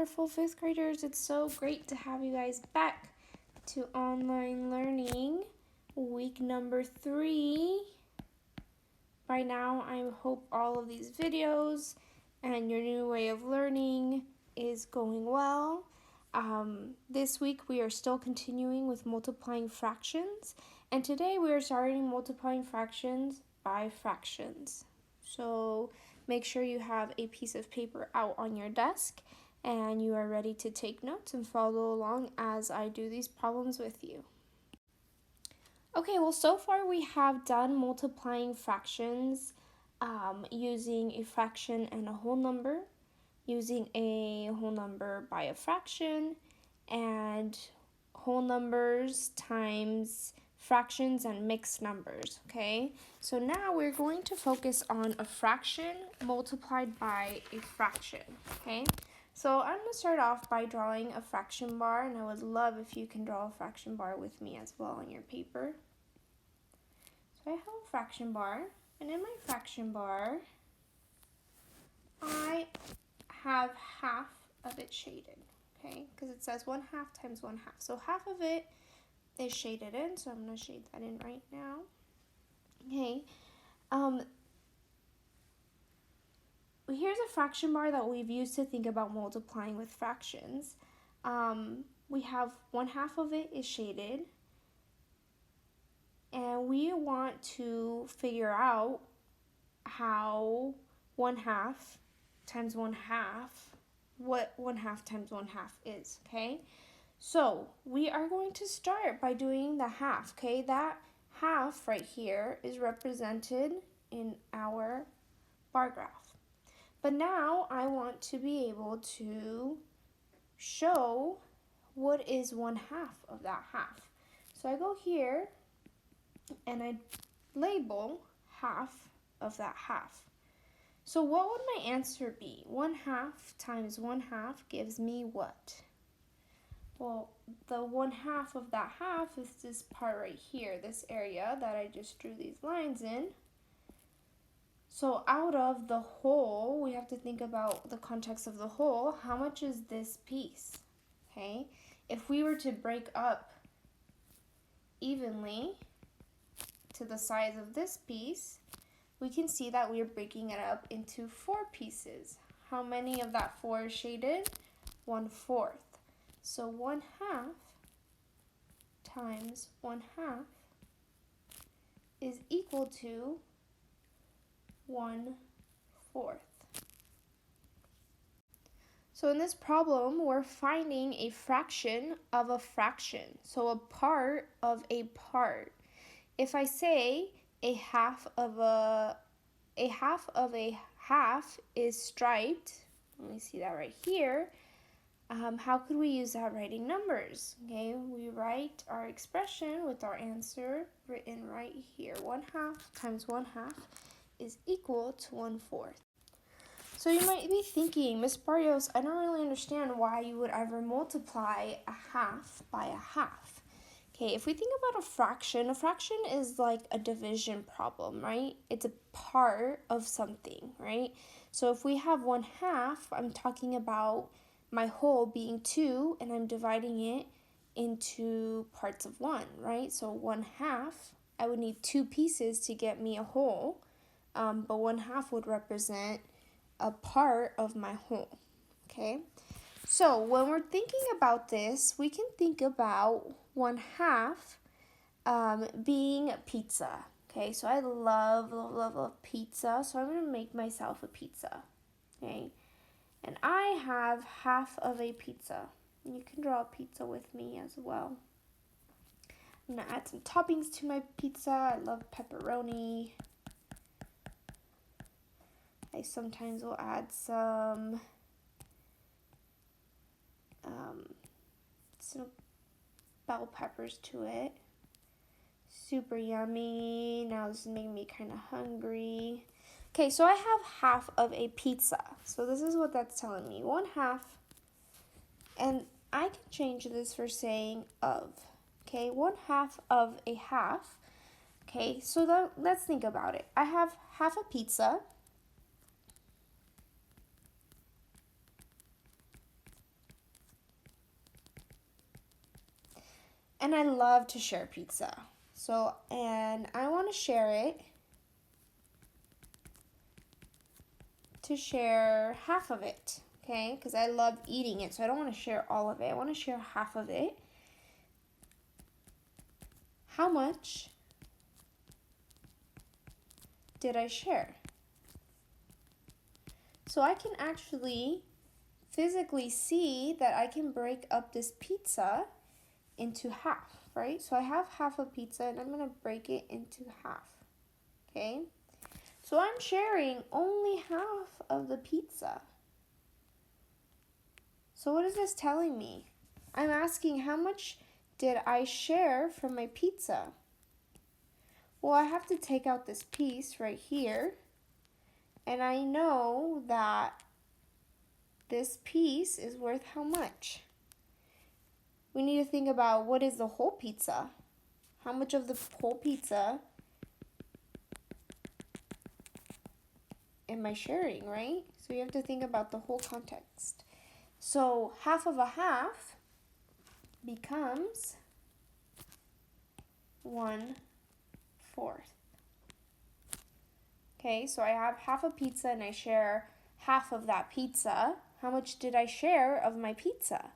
wonderful 5th graders. It's so great to have you guys back to online learning, week number 3. By now, I hope all of these videos and your new way of learning is going well. This week, we are still continuing with multiplying fractions, and today we are starting multiplying fractions by fractions. So make sure you have a piece of paper out on your desk and you are ready to take notes and follow along as I do these problems with you. Okay, well, so far we have done multiplying fractions using a fraction and a whole number, using a whole number by a fraction, and whole numbers times fractions and mixed numbers, okay? So now we're going to focus on a fraction multiplied by a fraction, okay? So I'm going to start off by drawing a fraction bar, and I would love if you can draw a fraction bar with me as well on your paper. So I have a fraction bar, and in my fraction bar, I have half of it shaded, okay? Because it says 1/2 times 1/2. So half of it is shaded in, so I'm going to shade that in right now. Okay. Here's a fraction bar that we've used to think about multiplying with fractions. We have 1/2 of it is shaded, and we want to figure out how 1/2 times 1/2, what 1/2 times 1/2 is, okay? So we are going to start by doing the half, okay? That half right here is represented in our bar graph. But now I want to be able to show what is 1/2 of that half. So I go here and I label half of that half. So what would my answer be? 1/2 times 1/2 gives me what? Well, the 1/2 of that half is this part right here, this area that I just drew these lines in. So out of the whole, we have to think about the context of the whole. How much is this piece? Okay, if we were to break up evenly to the size of this piece, we can see that we are breaking it up into 4 pieces. How many of that 4 is shaded? 1/4. So 1/2 times 1/2 is equal to 1/4. So in this problem, we're finding a fraction of a fraction. So a part of a part. If I say a half of a half is striped, let me see that right here. How could we use that writing numbers? Okay, we write our expression with our answer written right here. 1/2 times 1/2 is equal to 1/4. So you might be thinking, Miss Barrios, I don't really understand why you would ever multiply a half by a half. Okay, if we think about a fraction is like a division problem, right? It's a part of something, right? So if we have 1/2, I'm talking about my whole being 2, and I'm dividing it into parts of 1, right? So 1/2, I would need 2 pieces to get me a whole, but 1/2 would represent a part of my whole, okay? So when we're thinking about this, we can think about 1/2 being pizza, okay? So I love pizza, so I'm going to make myself a pizza, okay? And I have half of a pizza. You can draw a pizza with me as well. I'm going to add some toppings to my pizza. I love pepperoni. I sometimes will add some bell peppers to it. Super yummy. Now this is making me kind of hungry. Okay, so I have half of a pizza. So this is what that's telling me. 1/2. And I can change this for saying of. Okay, 1/2 of a half. Okay, so let's think about it. I have half a pizza. And I love to share pizza. So, and I want to share it to share half of it, okay? Because I love eating it, so I don't want to share all of it. I want to share half of it. How much did I share? So I can actually physically see that I can break up this pizza into half, right? So I have half a pizza and I'm going to break it into half, okay? So I'm sharing only half of the pizza. So what is this telling me? I'm asking how much did I share from my pizza? Well, I have to take out this piece right here. And I know that this piece is worth how much? We need to think about what is the whole pizza? How much of the whole pizza am I sharing, right? So you have to think about the whole context. So half of a half becomes 1/4. Okay, so I have half a pizza and I share half of that pizza. How much did I share of my pizza?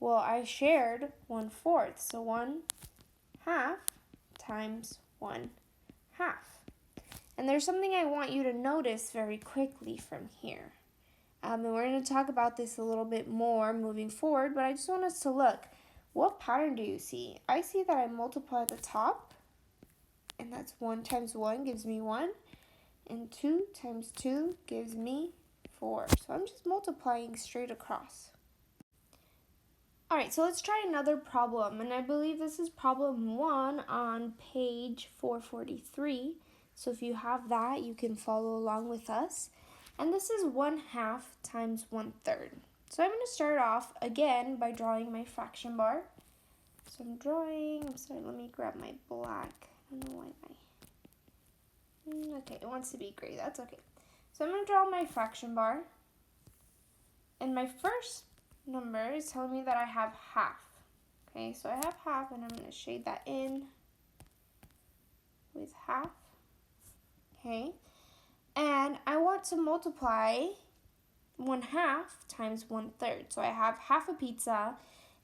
Well, I shared 1/4, so 1/2 times 1/2. And there's something I want you to notice very quickly from here. And we're going to talk about this a little bit more moving forward, but I just want us to look. What pattern do you see? I see that I multiply the top, and that's 1 times 1 gives me 1, and 2 times 2 gives me 4. So I'm just multiplying straight across. All right, so let's try another problem, and I believe this is problem 1 on page 443. So if you have that, you can follow along with us. And this is 1/2 times 1/3. So I'm going to start off again by drawing my fraction bar. So let me grab my black. I don't know why okay, it wants to be gray, that's okay. So I'm going to draw my fraction bar. And my first number is telling me that I have half. Okay, so I have half and I'm going to shade that in with half. Okay, and I want to multiply 1/2 times 1/3. So I have half a pizza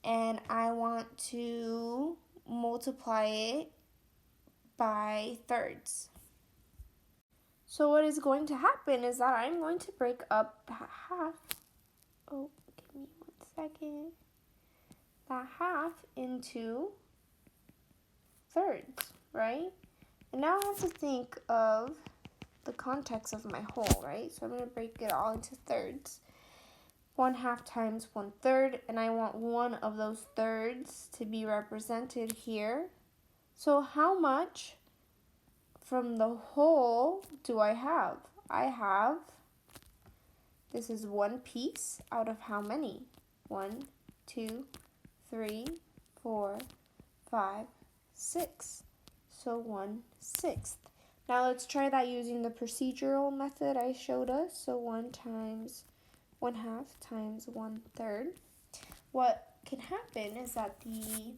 and I want to multiply it by thirds. So what is going to happen is that I'm going to break up that half. Oh, give me 1 second. That half into thirds, right? And now I have to think of the context of my whole, right? So I'm going to break it all into thirds. 1/2 times 1/3, and I want one of those thirds to be represented here. So how much from the whole do I have? This is one piece out of how many? 1, 2, 3, 4, 5, 6. So 1/6. Now let's try that using the procedural method I showed us. So 1/2 times 1/3. What can happen is that the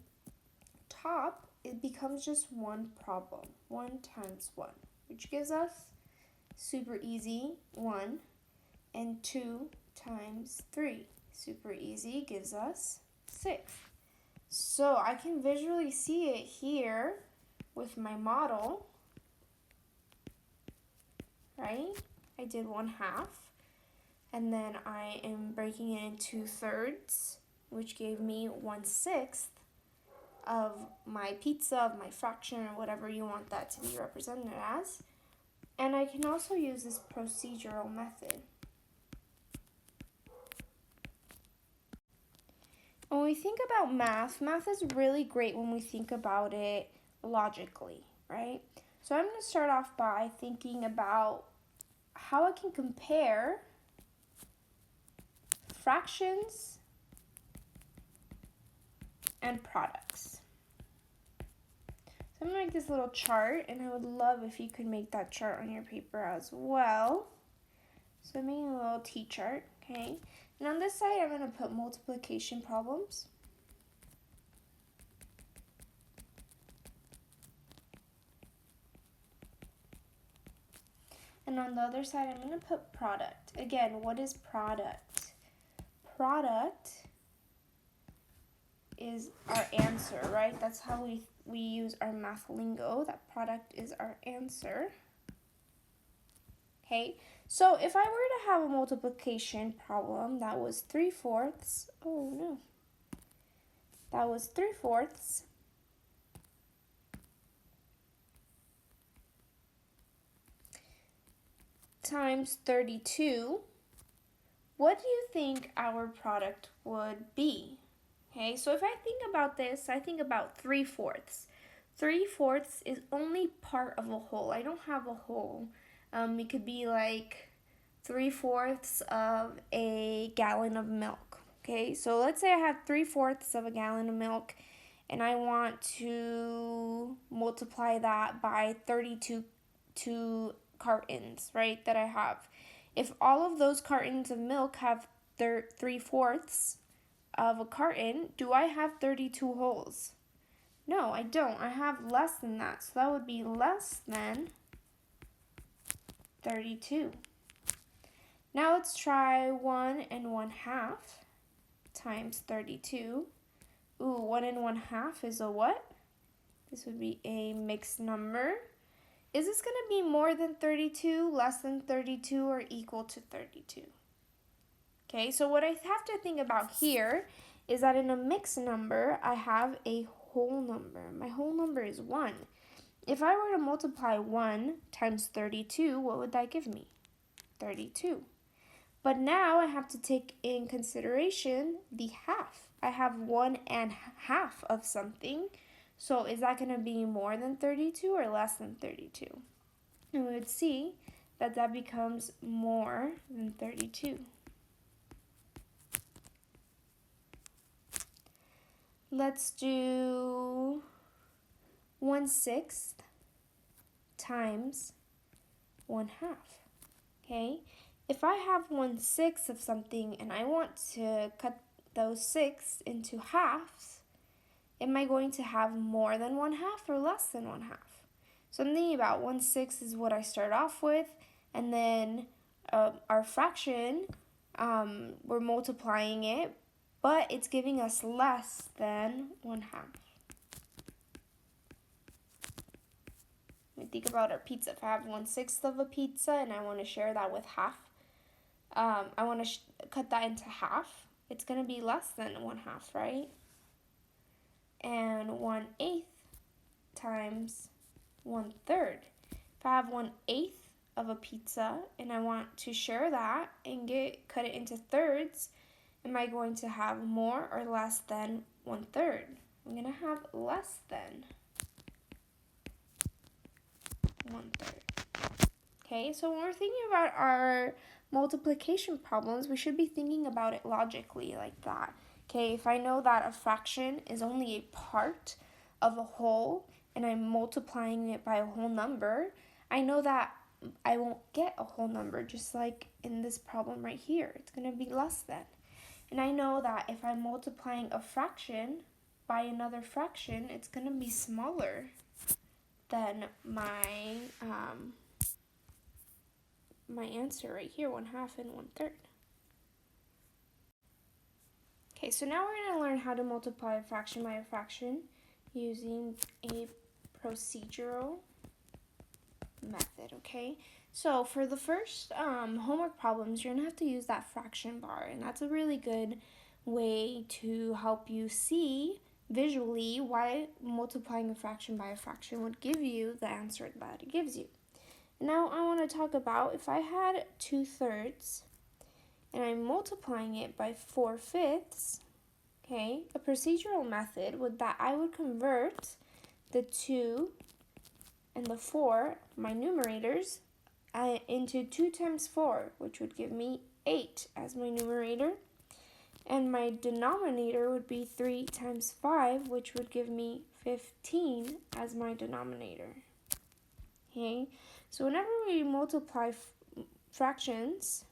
top, it becomes just one problem. 1 times 1, which gives us super easy 1, and 2 times 3. Super easy gives us 6. So I can visually see it here with my model, right? I did 1/2, and then I am breaking it into thirds, which gave me 1/6 of my pizza, of my fraction, or whatever you want that to be represented as. And I can also use this procedural method. When we think about math is really great when we think about it logically, right? So I'm going to start off by thinking about how I can compare fractions and products. So I'm going to make this little chart, and I would love if you could make that chart on your paper as well. So I'm making a little T-chart, okay? And on this side, I'm going to put multiplication problems. And on the other side, I'm going to put product. Again, what is product? Product is our answer, right? That's how we use our math lingo. That product is our answer. Okay, so if I were to have a multiplication problem that was 3/4, oh no, that was 3/4 times 32, what do you think our product would be? Okay, so if I think about this, I think about 3/4. 3/4 is only part of a whole. I don't have a whole. It could be like 3/4 of a gallon of milk. Okay, so let's say I have 3/4 of a gallon of milk and I want to multiply that by 32 cartons, right, that I have. If all of those cartons of milk have 3/4 of a carton, do I have 32 holes? No, I don't. I have less than that. So that would be less than 32. Now let's try 1 1/2 times 32. Ooh, 1 1/2 is a what? This would be a mixed number. Is this going to be more than 32, less than 32, or equal to 32? Okay, so what I have to think about here is that in a mixed number, I have a whole number. My whole number is 1. If I were to multiply 1 times 32, what would that give me? 32. But now I have to take in consideration the half. I have 1 1/2 of something. So is that going to be more than 32 or less than 32? And we would see that that becomes more than 32. Let's do 1/6 times 1/2. Okay, if I have 1/6 of something and I want to cut those 6 into halves, am I going to have more than 1/2 or less than 1/2? So I'm thinking about 1/6 is what I start off with, and then our fraction, we're multiplying it, but it's giving us less than 1/2. Think about our pizza. If I have 1/6 of a pizza and I want to share that with half, I want to cut that into half. It's going to be less than 1/2, right? And 1/8 times 1/3. If I have 1/8 of a pizza and I want to share that and cut it into thirds, am I going to have more or less than 1/3? I'm going to have less than 1/3. Okay, so when we're thinking about our multiplication problems, we should be thinking about it logically like that. Okay, if I know that a fraction is only a part of a whole and I'm multiplying it by a whole number, I know that I won't get a whole number, just like in this problem right here. It's going to be less than. And I know that if I'm multiplying a fraction by another fraction, it's going to be smaller than my answer right here, 1/2 and 1/3. Okay, so now we're going to learn how to multiply a fraction by a fraction using a procedural method, okay? So for the first homework problems, you're going to have to use that fraction bar, and that's a really good way to help you see visually why multiplying a fraction by a fraction would give you the answer that it gives you. Now I want to talk about if I had 2/3 and I'm multiplying it by 4/5, okay, a procedural method would that I would convert the 2 and the 4, my numerators, into 2 times 4, which would give me 8 as my numerator. And my denominator would be 3 times 5, which would give me 15 as my denominator. Okay, so whenever we multiply fractions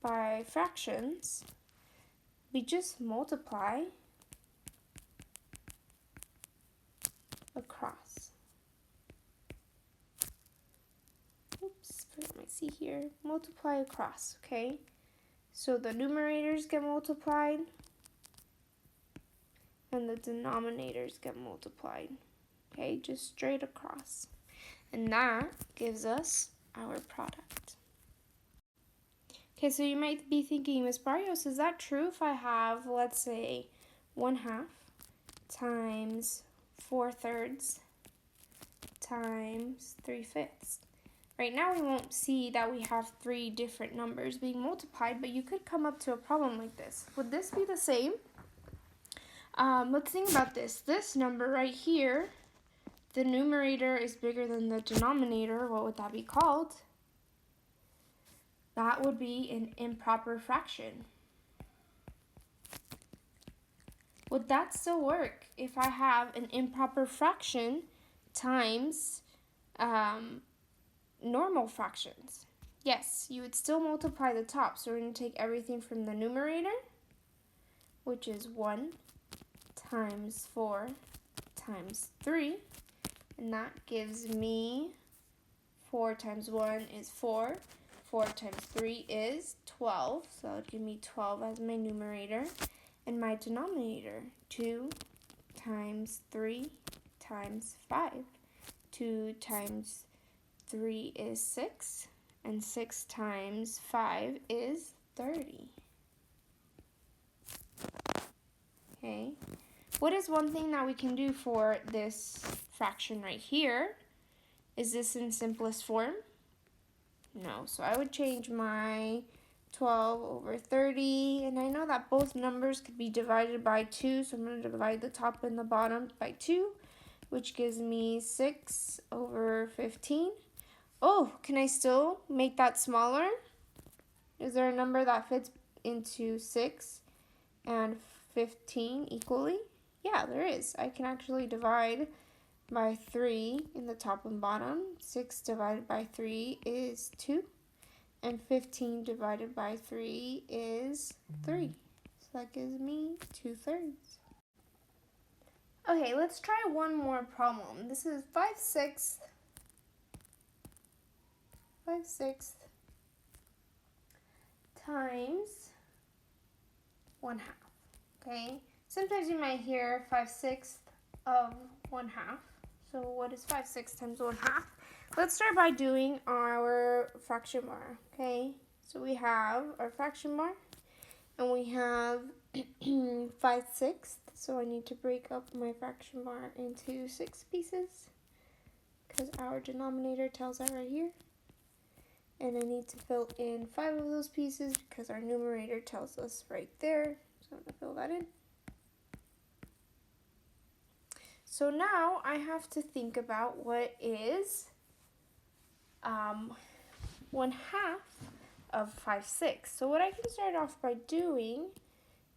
by fractions, we just multiply let's see here, multiply across, okay? So the numerators get multiplied and the denominators get multiplied, okay? Just straight across. And that gives us our product. Okay, so you might be thinking, Miss Barrios, is that true if I have, let's say, 1/2 times 4/3 times 3/5? Right now we won't see that we have 3 different numbers being multiplied, but you could come up to a problem like this. Would this be the same? Let's think about this. This number right here, the numerator is bigger than the denominator. What would that be called? That would be an improper fraction. Would that still work if I have an improper fraction times normal fractions? Yes, you would still multiply the top. So we're going to take everything from the numerator, which is 1 times 4 times 3. And that gives me 4 times 1 is 4. 4 times 3 is 12. So that would give me 12 as my numerator. And my denominator, 2 times 3 times 5. 2 times 3 is 6. And 6 times 5 is 30. Okay. What is one thing that we can do for this fraction right here? Is this in simplest form? No. So I would change my 12 over 30. And I know that both numbers could be divided by 2. So I'm going to divide the top and the bottom by 2, which gives me 6 over 15. Oh, can I still make that smaller? Is there a number that fits into 6 and 15 equally? Yeah, there is. I can actually divide by 3 in the top and bottom. 6 divided by 3 is 2. And 15 divided by 3 is 3. So that gives me 2/3. Okay, let's try one more problem. This is 5/6 times 1/2. Okay, sometimes you might hear 5/6 of 1/2. So what is 5/6 times 1/2? Let's start by doing our fraction bar. Okay, so we have our fraction bar and we have 5/6. So I need to break up my fraction bar into 6 pieces because our denominator tells that right here. And I need to fill in 5 of those pieces because our numerator tells us right there. So I'm going to fill that in. So now I have to think about what is 1/2 of 5/6. So what I can start off by doing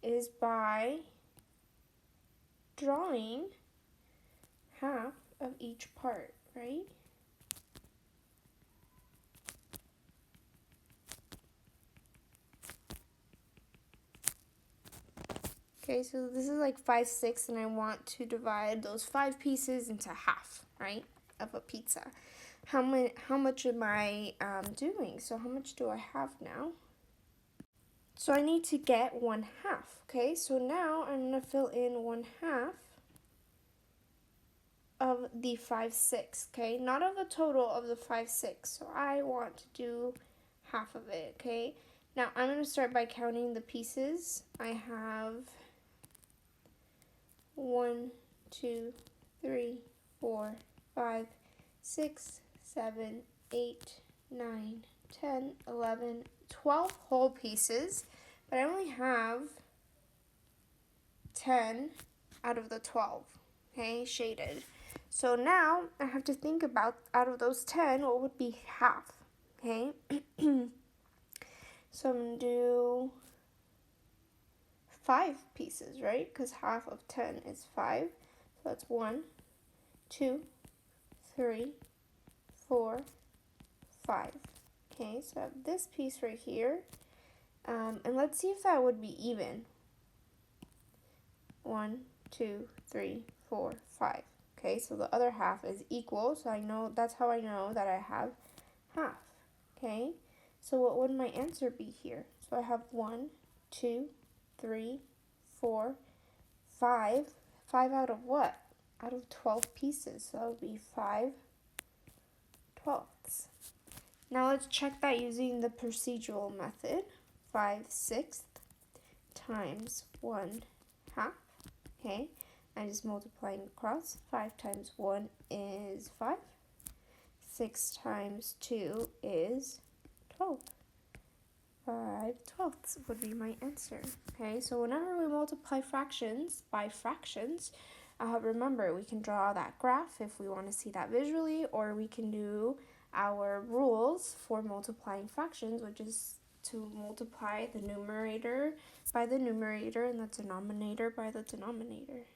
is by drawing half of each part, right? Okay, so this is like 5/6 and I want to divide those 5 pieces into half, right, of a pizza. How much am I doing? So how much do I have now? So I need to get 1/2, okay? So now I'm going to fill in 1/2 of the 5/6, okay? Not of the total of the 5/6. So I want to do half of it, okay? Now I'm going to start by counting the pieces. I have 1, 2, 3, 4, 5, 6, 7, 8, 9, 10, 11, 12 whole pieces, but I only have 10 out of the 12, okay, shaded. So now I have to think about, out of those 10, what would be half, okay? So I'm going to do 5 pieces, right? Because half of 10 is 5. So that's 1, 2, 3, 4, 5. Okay, so I have this piece right here. And let's see if that would be even. 1, 2, 3, 4, 5. Okay, so the other half is equal. So I know that's how I know that I have half. Okay, so what would my answer be here? So I have 1, 2, 3, 4, 5. 5 out of what? Out of 12 pieces. So that would be 5/12. Now let's check that using the procedural method. 5/6 times 1/2. Okay, I'm just multiplying across. 5 times 1 is 5. 6 times 2 is 12. 5/12 would be my answer. Okay, so whenever we multiply fractions by fractions, remember we can draw that graph if we want to see that visually, or we can do our rules for multiplying fractions, which is to multiply the numerator by the numerator and the denominator by the denominator.